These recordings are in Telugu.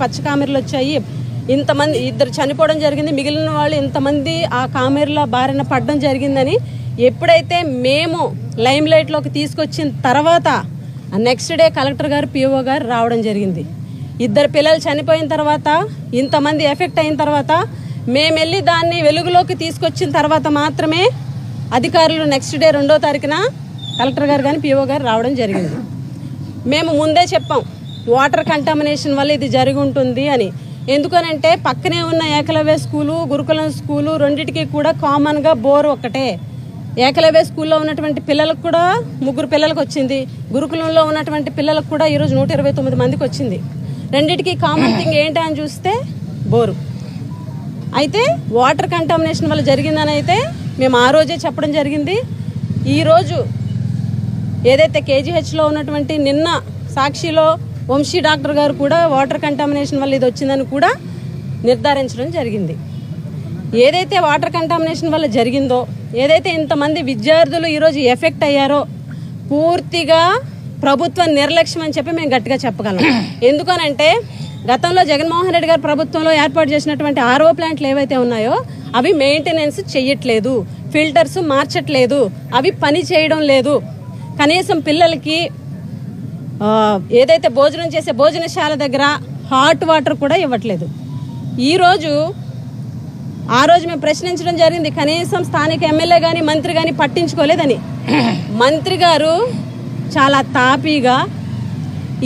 పచ్చ కామెర్లు వచ్చాయి, ఇంతమంది 2 చనిపోవడం జరిగింది, మిగిలిన వాళ్ళు ఇంతమంది ఆ కామెర్ల బారిన పడడం జరిగిందని ఎప్పుడైతే మేము లైమ్ లైట్లోకి తీసుకొచ్చిన తర్వాత నెక్స్ట్ డే కలెక్టర్ గారు పిఓ గారు రావడం జరిగింది. 2 పిల్లలు చనిపోయిన తర్వాత, ఇంతమంది ఎఫెక్ట్ అయిన తర్వాత మేము వెళ్ళి దాన్ని వెలుగులోకి తీసుకొచ్చిన తర్వాత మాత్రమే అధికారులు నెక్స్ట్ డే 2వ తారీఖున కలెక్టర్ గారు కానీ పిఓ గారు రావడం జరిగింది. మేము ముందే చెప్పాం వాటర్ కంటామినేషన్ వల్ల ఇది జరిగి ఉంటుంది అని. ఎందుకనంటే పక్కనే ఉన్న ఏకలవ్య స్కూలు, గురుకులం స్కూలు రెండింటికి కూడా కామన్గా బోర్ ఒక్కటే. ఏకలవ్య స్కూల్లో ఉన్నటువంటి పిల్లలకు కూడా 3 పిల్లలకు వచ్చింది, గురుకులంలో ఉన్నటువంటి పిల్లలకు కూడా ఈరోజు 129 మందికి వచ్చింది. రెండింటికి కామన్ థింగ్ ఏంటి అని చూస్తే బోరు. అయితే వాటర్ కంటామినేషన్ వల్ల జరిగిందని అయితే మేము ఆ రోజే చెప్పడం జరిగింది. ఈరోజు ఏదైతే కేజీహెచ్లో ఉన్నటువంటి నిన్న సాక్షిలో వంశీ డాక్టర్ గారు కూడా వాటర్ కంటామినేషన్ వల్ల ఇది వచ్చిందని కూడా నిర్ధారించడం జరిగింది. ఏదైతే వాటర్ కంటామినేషన్ వల్ల జరిగిందో, ఏదైతే ఇంతమంది విద్యార్థులు ఈరోజు ఎఫెక్ట్ అయ్యారో పూర్తిగా ప్రభుత్వ నిర్లక్ష్యం అని చెప్పి మేము గట్టిగా చెప్పగలం. ఎందుకనంటే గతంలో జగన్మోహన్ రెడ్డి గారి ప్రభుత్వంలో ఏర్పాటు చేసినటువంటి ఆర్ఓ ప్లాంట్లు ఏవైతే ఉన్నాయో అవి మెయింటెనెన్స్ చెయ్యట్లేదు, ఫిల్టర్స్ మార్చట్లేదు, అవి పని చేయడం లేదు. కనీసం పిల్లలకి ఏదైతే భోజనం చేసే భోజనశాల దగ్గర హాట్ వాటర్ కూడా ఇవ్వట్లేదు. ఆ రోజు మేము ప్రశ్నించడం జరిగింది, కనీసం స్థానిక ఎమ్మెల్యే కానీ మంత్రి కానీ పట్టించుకోలేదని. మంత్రి గారు చాలా తాపీగా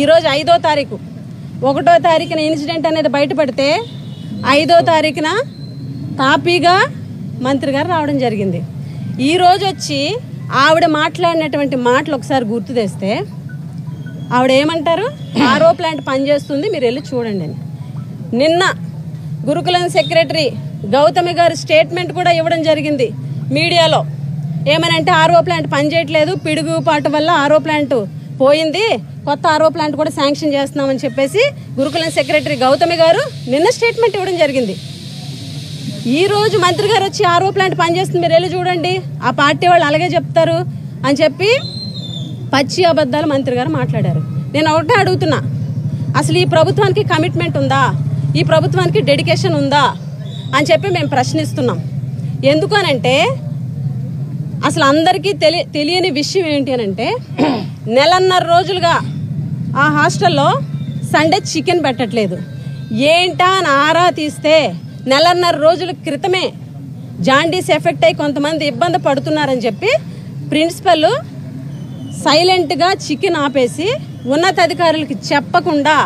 ఈరోజు 5వ తారీఖు 1వ తారీఖున ఇన్సిడెంట్ అనేది బయటపడితే 5వ తారీఖున తాపీగా మంత్రి గారు రావడం జరిగింది. ఈరోజు వచ్చి ఆవిడ మాట్లాడినటువంటి మాటలు ఒకసారి గుర్తు తెస్తే ఆవిడ ఏమంటారు, ఆర్ఓ ప్లాంట్ పనిచేస్తుంది మీరు వెళ్ళి చూడండి అని. నిన్న గురుకులం సెక్రటరీ గౌతమి గారు స్టేట్మెంట్ కూడా ఇవ్వడం జరిగింది మీడియాలో. ఏమనంటే ఆర్ఓ ప్లాంట్ పనిచేయట్లేదు, పిడుగుపాటు వల్ల ఆర్ఓ ప్లాంట్ పోయింది, కొత్త ఆర్ఓ ప్లాంట్ కూడా శాంక్షన్ చేస్తున్నామని చెప్పేసి గురుకులం సెక్రటరీ గౌతమి గారు నిన్న స్టేట్మెంట్ ఇవ్వడం జరిగింది. ఈ రోజు మంత్రి గారు వచ్చి ఆర్ఓ ప్లాంట్ పనిచేస్తుంది మీరు వెళ్ళి చూడండి, ఆ పార్టీ వాళ్ళు అలాగే చెప్తారు అని చెప్పి పచ్చి అబద్ధాలు మంత్రి గారు మాట్లాడారు. నేను ఒకటే అడుగుతున్నా, అసలు ఈ ప్రభుత్వానికి కమిట్మెంట్ ఉందా, ఈ ప్రభుత్వానికి డెడికేషన్ ఉందా అని చెప్పి మేము ప్రశ్నిస్తున్నాం. ఎందుకనంటే అసలు అందరికీ తెలియని విషయం ఏంటి అనంటే 1.5 రోజులుగా ఆ హాస్టల్లో సండే చికెన్ పెట్టట్లేదు. ఏంటా అని ఆరా తీస్తే 1.5 రోజుల క్రితమే జాండీస్ ఎఫెక్ట్ అయ్యి కొంతమంది ఇబ్బంది పడుతున్నారని చెప్పి ప్రిన్సిపల్ సైలెంట్గా చికెన్ ఆపేసి ఉన్నతాధికారులకి చెప్పకుండా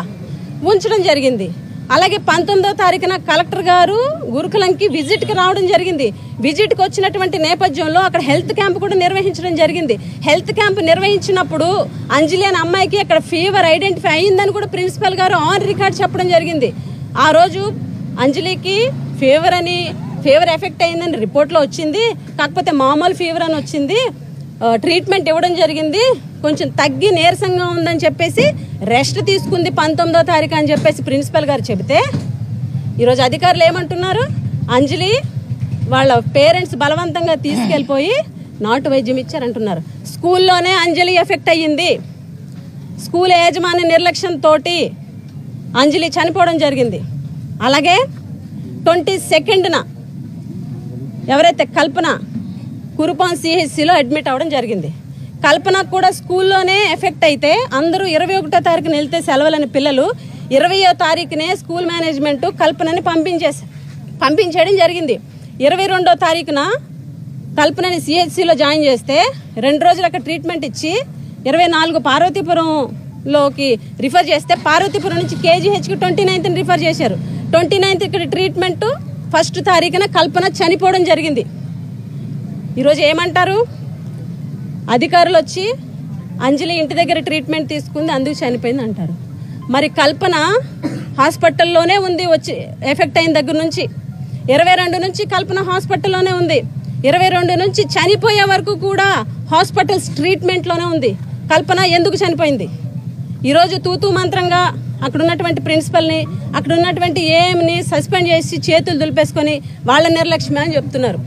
ఉంచడం జరిగింది. అలాగే 19వ తారీఖున కలెక్టర్ గారు గురుకులంకి విజిట్కి రావడం జరిగింది. విజిట్కి వచ్చినటువంటి నేపథ్యంలో అక్కడ హెల్త్ క్యాంప్ కూడా నిర్వహించడం జరిగింది. హెల్త్ క్యాంప్ నిర్వహించినప్పుడు అంజలి అనే అమ్మాయికి అక్కడ ఫీవర్ ఐడెంటిఫై అయ్యిందని కూడా ప్రిన్సిపల్ గారు ఆన్ రికార్డ్ చెప్పడం జరిగింది. ఆ రోజు అంజలికి ఫీవర్ ఎఫెక్ట్ అయిందని రిపోర్ట్లో వచ్చింది, కాకపోతే మామూలు ఫీవర్ అని వచ్చింది, ట్రీట్మెంట్ ఇవ్వడం జరిగింది, కొంచెం తగ్గి నీరసంగా ఉందని చెప్పేసి రెస్ట్ తీసుకుంది 19వ తారీఖు అని చెప్పేసి ప్రిన్సిపల్ గారు చెబితే ఈరోజు అధికారులు ఏమంటున్నారు, అంజలి వాళ్ళ పేరెంట్స్ బలవంతంగా తీసుకెళ్ళిపోయి నాటు వైద్యం ఇచ్చారంటున్నారు. స్కూల్లోనే అంజలి ఎఫెక్ట్ అయ్యింది, స్కూల్ యాజమాన్య నిర్లక్ష్యంతో అంజలి చనిపోవడం జరిగింది. అలాగే 22న ఎవరైతే కల్పన కురుపాం సిహెచ్సిలో అడ్మిట్ అవ్వడం జరిగింది. కల్పన కూడా స్కూల్లోనే ఎఫెక్ట్ అయితే అందరూ 21వ తారీఖున వెళ్తే సెలవులని పిల్లలు 20వ తారీఖునే స్కూల్ మేనేజ్మెంట్ కల్పనని పంపించేయడం జరిగింది. 22వ తారీఖున కల్పనని సిహెచ్సిలో జాయిన్ చేస్తే 2 రోజులు అక్కడ ట్రీట్మెంట్ ఇచ్చి 24 పార్వతీపురంలోకి రిఫర్ చేస్తే పార్వతీపురం నుంచి కేజీహెచ్కి 29న రిఫర్ చేశారు. 29th ఇక్కడ ట్రీట్మెంట్ 1వ తారీఖున కల్పన చనిపోవడం జరిగింది. ఈరోజు ఏమంటారు, అధికారులు వచ్చి అంజలి ఇంటి దగ్గర ట్రీట్మెంట్ తీసుకుంది అందుకు చనిపోయింది అంటారు. మరి కల్పన హాస్పిటల్లోనే ఉంది, వచ్చి ఎఫెక్ట్ అయిన దగ్గర నుంచి 22 నుంచి కల్పన హాస్పిటల్లోనే ఉంది, 22 నుంచి చనిపోయే వరకు కూడా హాస్పిటల్స్ ట్రీట్మెంట్లోనే ఉంది. కల్పన ఎందుకు చనిపోయింది? ఈరోజు తూతూ మంత్రంగా అక్కడ ఉన్నటువంటి ప్రిన్సిపల్ని, అక్కడ ఉన్నటువంటి ఏఎంని సస్పెండ్ చేసి చేతులు దులిపేసుకొని వాళ్ళ నిర్లక్ష్యమే అని చెప్తున్నారు.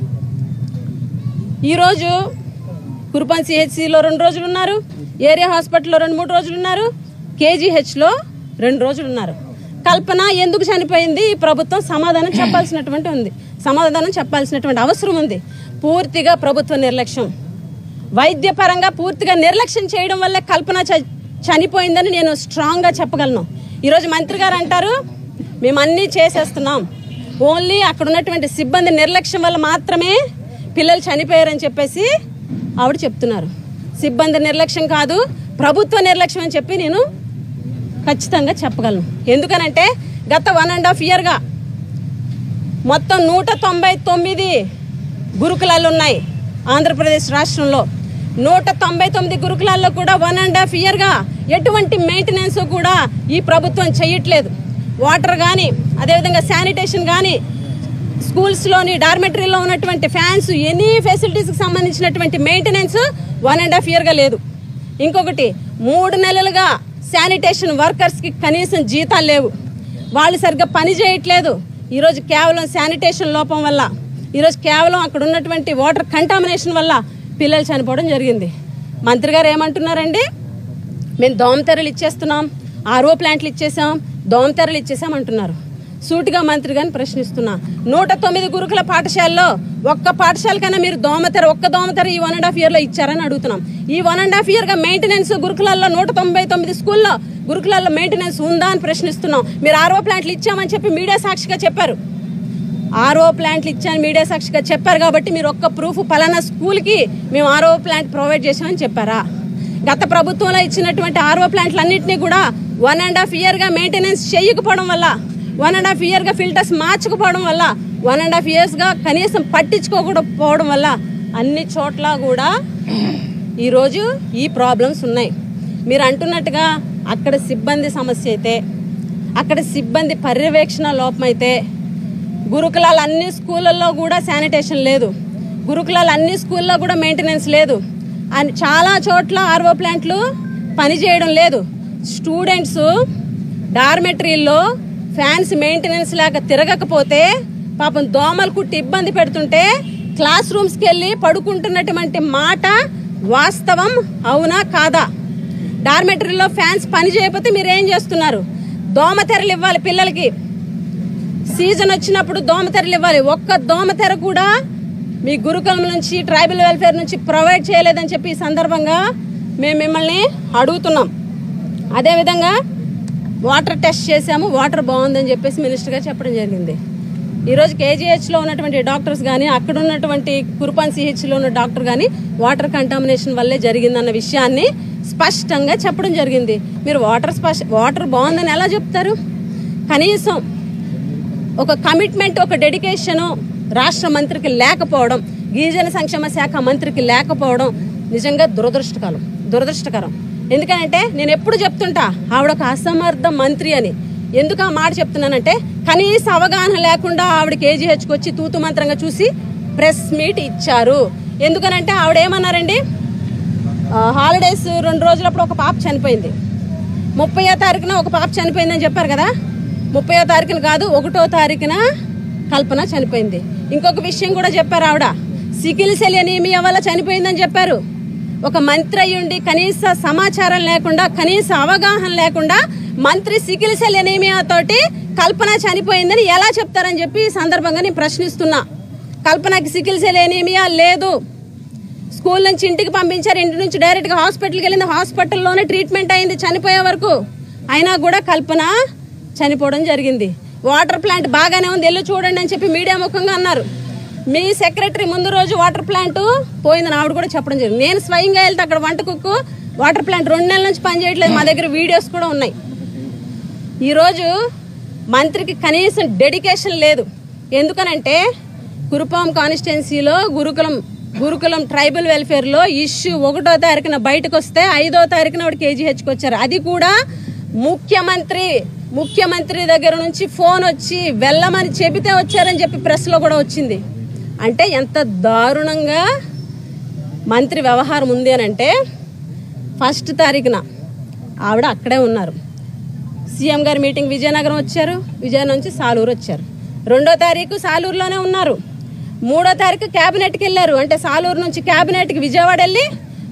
ఈరోజు కురుపాం సిహెచ్సిలో 2 రోజులు ఉన్నారు, ఏరియా హాస్పిటల్లో 2-3 రోజులు ఉన్నారు, కేజీహెచ్లో 2 రోజులు ఉన్నారు. కల్పన ఎందుకు చనిపోయింది ఈ ప్రభుత్వం సమాధానం చెప్పాల్సినటువంటి అవసరం ఉంది. పూర్తిగా ప్రభుత్వ నిర్లక్ష్యం, వైద్యపరంగా పూర్తిగా నిర్లక్ష్యం చేయడం వల్ల కల్పన చనిపోయిందని నేను స్ట్రాంగ్గా చెప్పగలను. ఈరోజు మంత్రి గారు అంటారు మేము అన్నీ చేసేస్తున్నాం, ఓన్లీ అక్కడ ఉన్నటువంటి సిబ్బంది నిర్లక్ష్యం వల్ల మాత్రమే పిల్లలు చనిపోయారని చెప్పేసి ఆవిడ చెప్తున్నారు. సిబ్బంది నిర్లక్ష్యం కాదు, ప్రభుత్వ నిర్లక్ష్యం అని చెప్పి నేను ఖచ్చితంగా చెప్పగలను. ఎందుకనంటే గత 1.5 yearగా మొత్తం 199 గురుకులాలు ఉన్నాయి ఆంధ్రప్రదేశ్ రాష్ట్రంలో. 199 గురుకులాల్లో కూడా 1.5 yearగా ఎటువంటి మెయింటెనెన్స్ కూడా ఈ ప్రభుత్వం చేయట్లేదు. వాటర్ కానీ, అదేవిధంగా శానిటేషన్ కానీ, స్కూల్స్లోని డార్మెటరీలో ఉన్నటువంటి ఫ్యాన్స్, ఎనీ ఫెసిలిటీస్కి సంబంధించినటువంటి మెయింటెనెన్స్ 1.5 yearగా లేదు. ఇంకొకటి 3 నెలలుగా శానిటేషన్ వర్కర్స్కి కనీసం జీతాలు లేవు, వాళ్ళు సరిగ్గా పని చేయట్లేదు. ఈరోజు కేవలం శానిటేషన్ లోపం వల్ల, ఈరోజు కేవలం అక్కడ ఉన్నటువంటి వాటర్ కంటామినేషన్ వల్ల పిల్లలు చనిపోవడం జరిగింది. మంత్రి గారు ఏమంటున్నారండి, మేము దోమతెరలు ఇచ్చేస్తున్నాం, ఆర్ఓ ప్లాంట్లు ఇచ్చేసాం, దోమతెరలు ఇచ్చేసాం అంటున్నారు. సూటిగా మంత్రి గారిని ప్రశ్నిస్తున్నా, 109 గురుకుల పాఠశాలలో ఒక్క పాఠశాలకైనా మీరు ఒక్క దోమతెర ఈ 1.5 yearలో ఇచ్చారని అడుగుతున్నాం. ఈ 1.5 yearగా మెయింటెనెన్స్ గురుకులాల్లో 199 స్కూల్లో గురుకులాల్లో మెయింటెనెన్స్ ఉందా అని ప్రశ్నిస్తున్నాం. మీరు ఆర్ఓ ప్లాంట్లు ఇచ్చామని చెప్పి మీడియా సాక్షిగా చెప్పారు. ఆర్ఓ ప్లాంట్లు ఇచ్చాను మీడియా సాక్షిగా చెప్పారు కాబట్టి మీరు ఒక్క ప్రూఫ్ పలానా స్కూల్కి మేము ఆర్ఓ ప్లాంట్ ప్రొవైడ్ చేసామని చెప్పారా? గత ప్రభుత్వంలో ఇచ్చినటువంటి ఆర్ఓ ప్లాంట్లు అన్నింటినీ కూడా 1.5 yearగా మెయింటెనెన్స్ చేయకపోవడం వల్ల, 1.5 yearగా ఫిల్టర్స్ మార్చకపోవడం వల్ల, 1.5 yearsగా కనీసం పట్టించుకోకపోవడం వల్ల అన్ని చోట్ల కూడా ఈరోజు ఈ ప్రాబ్లమ్స్ ఉన్నాయి. మీరు అంటున్నట్టుగా అక్కడ సిబ్బంది సమస్య అయితే, అక్కడ సిబ్బంది పర్యవేక్షణ లోపం అయితే, గురుకులాల అన్ని స్కూళ్ళల్లో కూడా శానిటేషన్ లేదు, గురుకులాల అన్ని స్కూల్లో కూడా మెయింటెనెన్స్ లేదు, అని చాలా చోట్ల ఆర్ఓ ప్లాంట్లు పనిచేయడం లేదు. స్టూడెంట్స్ డార్మెటరీల్లో ఫ్యాన్స్ మెయింటెనెన్స్ లేక తిరగకపోతే పాపం దోమలు కుట్టి ఇబ్బంది పెడుతుంటే క్లాస్ రూమ్స్కి వెళ్ళి పడుకుంటున్నటువంటి మాట వాస్తవం అవునా కాదా? డార్మెటరీలో ఫ్యాన్స్ పని చేయకపోతే మీరు ఏం చేస్తున్నారు? దోమతెరలు ఇవ్వాలి పిల్లలకి, సీజన్ వచ్చినప్పుడు దోమతెరలు ఇవ్వాలి. ఒక్క దోమతెర కూడా మీ గురుకులం నుంచి, ట్రైబల్ వెల్ఫేర్ నుంచి ప్రొవైడ్ చేయలేదని చెప్పి ఈ సందర్భంగా మేము మిమ్మల్ని అడుగుతున్నాం. అదేవిధంగా వాటర్ టెస్ట్ చేసాము, వాటర్ బాగుందని చెప్పేసి మినిస్టర్ గారు చెప్పడం జరిగింది. ఈరోజు కేజీహెచ్లో ఉన్నటువంటి డాక్టర్స్ కానీ, అక్కడ ఉన్నటువంటి కురుపాన్ సిహెచ్లో ఉన్న డాక్టర్ కానీ వాటర్ కంటామినేషన్ వల్లే జరిగిందన్న విషయాన్ని స్పష్టంగా చెప్పడం జరిగింది. మీరు వాటర్ బాగుందని ఎలా చెప్తారు? కనీసం ఒక కమిట్మెంట్, ఒక డెడికేషను రాష్ట్ర మంత్రికి లేకపోవడం, గిరిజన సంక్షేమ శాఖ మంత్రికి లేకపోవడం నిజంగా దురదృష్టకరం. ఎందుకంటే నేను ఎప్పుడు చెప్తుంటా ఆవిడ ఒక అసమర్థ మంత్రి అని. ఎందుకు ఆ మాట చెప్తున్నానంటే, కనీస అవగాహన లేకుండా ఆవిడ కేజీహెచ్కి వచ్చి తూతు మంత్రంగా చూసి ప్రెస్ మీట్ ఇచ్చారు. ఎందుకనంటే ఆవిడ ఏమన్నారండి, హాలిడేస్ 2 రోజులప్పుడు ఒక పాప చనిపోయింది, 30వ తారీఖున ఒక పాప చనిపోయిందని చెప్పారు కదా. 30వ తారీఖున కాదు, 1వ తారీఖున కల్పన చనిపోయింది. ఇంకొక విషయం కూడా చెప్పారు ఆవిడ, సికిల్ సెల్ ఎనీమియా వల్ల చనిపోయిందని చెప్పారు. ఒక మంత్రి అయ్యుండి కనీస సమాచారం లేకుండా, కనీస అవగాహన లేకుండా మంత్రి సికిల్ సెల్ ఎనీమియా తోటి కల్పన చనిపోయిందని ఎలా చెప్తారని చెప్పి ఈ సందర్భంగా నేను ప్రశ్నిస్తున్నా. కల్పనకి సికిల్ సెల్ ఎనీమియా లేదు. స్కూల్ నుంచి ఇంటికి పంపించారు, ఇంటి నుంచి డైరెక్ట్గా హాస్పిటల్కి వెళ్ళింది, హాస్పిటల్లోనే ట్రీట్మెంట్ అయింది చనిపోయే వరకు. అయినా కూడా కల్పన చనిపోవడం జరిగింది. వాటర్ ప్లాంట్ బాగానే ఉంది, వెళ్ళి చూడండి అని చెప్పి మీడియా ముఖంగా అన్నారు. మీ సెక్రటరీ ముందు రోజు వాటర్ ప్లాంట్ పోయిందని ఆవిడ కూడా చెప్పడం జరిగింది. నేను స్వయంగా వెళ్తే అక్కడ వంట కుక్కు వాటర్ ప్లాంట్ 2 నెలల నుంచి పనిచేయట్లేదు, మా దగ్గర వీడియోస్ కూడా ఉన్నాయి. ఈరోజు మంత్రికి కనీసం డెడికేషన్ లేదు. ఎందుకనంటే కురుపాం కాన్స్టిట్యున్సీలో గురుకులం ట్రైబల్ వెల్ఫేర్లో ఇష్యూ 1వ తారీఖున బయటకు వస్తే 5వ తారీఖున ఆవిడ కేజీహెచ్కి వచ్చారు. అది కూడా ముఖ్యమంత్రి దగ్గర నుంచి ఫోన్ వచ్చి వెళ్ళమని చెబితే వచ్చారని చెప్పి ప్రెస్లో కూడా వచ్చింది. అంటే ఎంత దారుణంగా మంత్రి వ్యవహారం ఉంది అని అంటే, 1వ తారీఖున ఆవిడ అక్కడే ఉన్నారు. సీఎం గారి మీటింగ్ విజయనగరం వచ్చారు, విజయనగరం నుంచి సాలూరు వచ్చారు. 2వ తారీఖు సాలూరులోనే ఉన్నారు. 3వ తారీఖు క్యాబినెట్కి వెళ్ళారు, అంటే సాలూరు నుంచి క్యాబినెట్కి విజయవాడ వెళ్ళి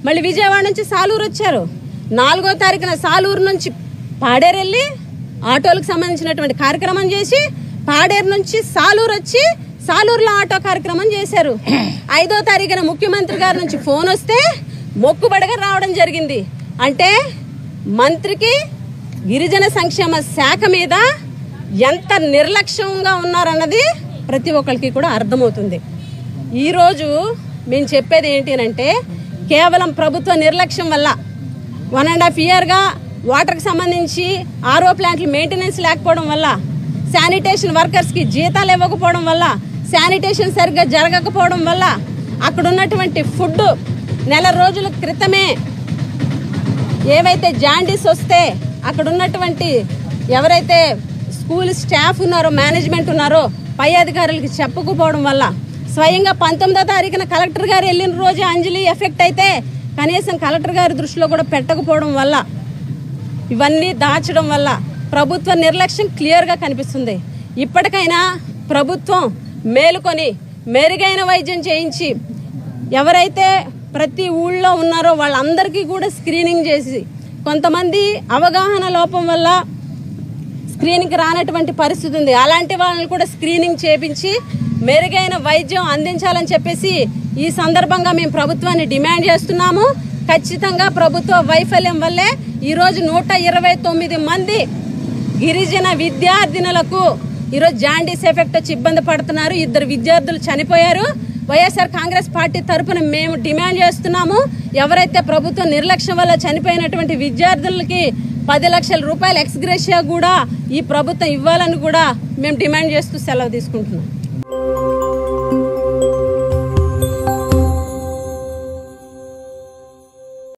మళ్ళీ విజయవాడ నుంచి సాలూరు వచ్చారు. 4వ తారీఖున సాలూరు నుంచి పాడేరు వెళ్ళి ఆటోలకు సంబంధించినటువంటి కార్యక్రమం చేసి పాడేరు నుంచి సాలూరు వచ్చి సాలూరులో ఆటో కార్యక్రమం చేశారు. 5వ తారీఖున ముఖ్యమంత్రి గారి నుంచి ఫోన్ వస్తే మొక్కుబడిగా రావడం జరిగింది. అంటే మంత్రికి గిరిజన సంక్షేమ శాఖ మీద ఎంత నిర్లక్ష్యంగా ఉన్నారన్నది ప్రతి ఒక్కరికి కూడా అర్థమవుతుంది. ఈరోజు మేము చెప్పేది ఏంటి అంటే కేవలం ప్రభుత్వ నిర్లక్ష్యం వల్ల 1.5 ఇయర్గా వాటర్కి సంబంధించి RO ప్లాంట్లు మెయింటెనెన్స్ లేకపోవడం వల్ల, శానిటేషన్ వర్కర్స్కి జీతాలు ఇవ్వకపోవడం వల్ల, శానిటేషన్ సరిగ్గా జరగకపోవడం వల్ల, అక్కడ ఉన్నటువంటి ఫుడ్ నెల రోజుల క్రితమే ఏవైతే జాండీస్ వస్తే అక్కడ ఉన్నటువంటి ఎవరైతే స్కూల్ స్టాఫ్ ఉన్నారో, మేనేజ్మెంట్ ఉన్నారో పై అధికారులకి చెప్పకపోవడం వల్ల, స్వయంగా 19వ తారీఖున కలెక్టర్ గారు వెళ్ళిన రోజే అంజలి ఎఫెక్ట్ అయితే కనీసం కలెక్టర్ గారి దృష్టిలో కూడా పెట్టకపోవడం వల్ల, ఇవన్నీ దాచడం వల్ల ప్రభుత్వ నిర్లక్ష్యం క్లియర్గా కనిపిస్తుంది. ఇప్పటికైనా ప్రభుత్వం మేలుకొని మెరుగైన వైద్యం చేయించి ఎవరైతే ప్రతి ఊళ్ళో ఉన్నారో వాళ్ళందరికీ కూడా స్క్రీనింగ్ చేసి, కొంతమంది అవగాహన లోపం వల్ల స్క్రీనింగ్కి రానటువంటి పరిస్థితి ఉంది, అలాంటి వాళ్ళని కూడా స్క్రీనింగ్ చేపించి మెరుగైన వైద్యం అందించాలని చెప్పేసి ఈ సందర్భంగా మేము ప్రభుత్వాన్ని డిమాండ్ చేస్తున్నాము. ఖచ్చితంగా ప్రభుత్వ వైఫల్యం వల్లే ఈరోజు 129 మంది గిరిజన విద్యార్థినులకు ఈరోజు జాండీస్ ఎఫెక్ట్ వచ్చి ఇబ్బంది పడుతున్నారు. 2 విద్యార్థులు చనిపోయారు. వైఎస్ఆర్ కాంగ్రెస్ పార్టీ తరఫున మేము డిమాండ్ చేస్తున్నాము, ఎవరైతే ప్రభుత్వ నిర్లక్ష్యం వల్ల చనిపోయినటువంటి విద్యార్థులకి 10 లక్షల రూపాయల ఎక్స్గ్రేషియా కూడా ఈ ప్రభుత్వం ఇవ్వాలని కూడా మేము డిమాండ్ చేస్తూ సెలవు తీసుకుంటున్నాం.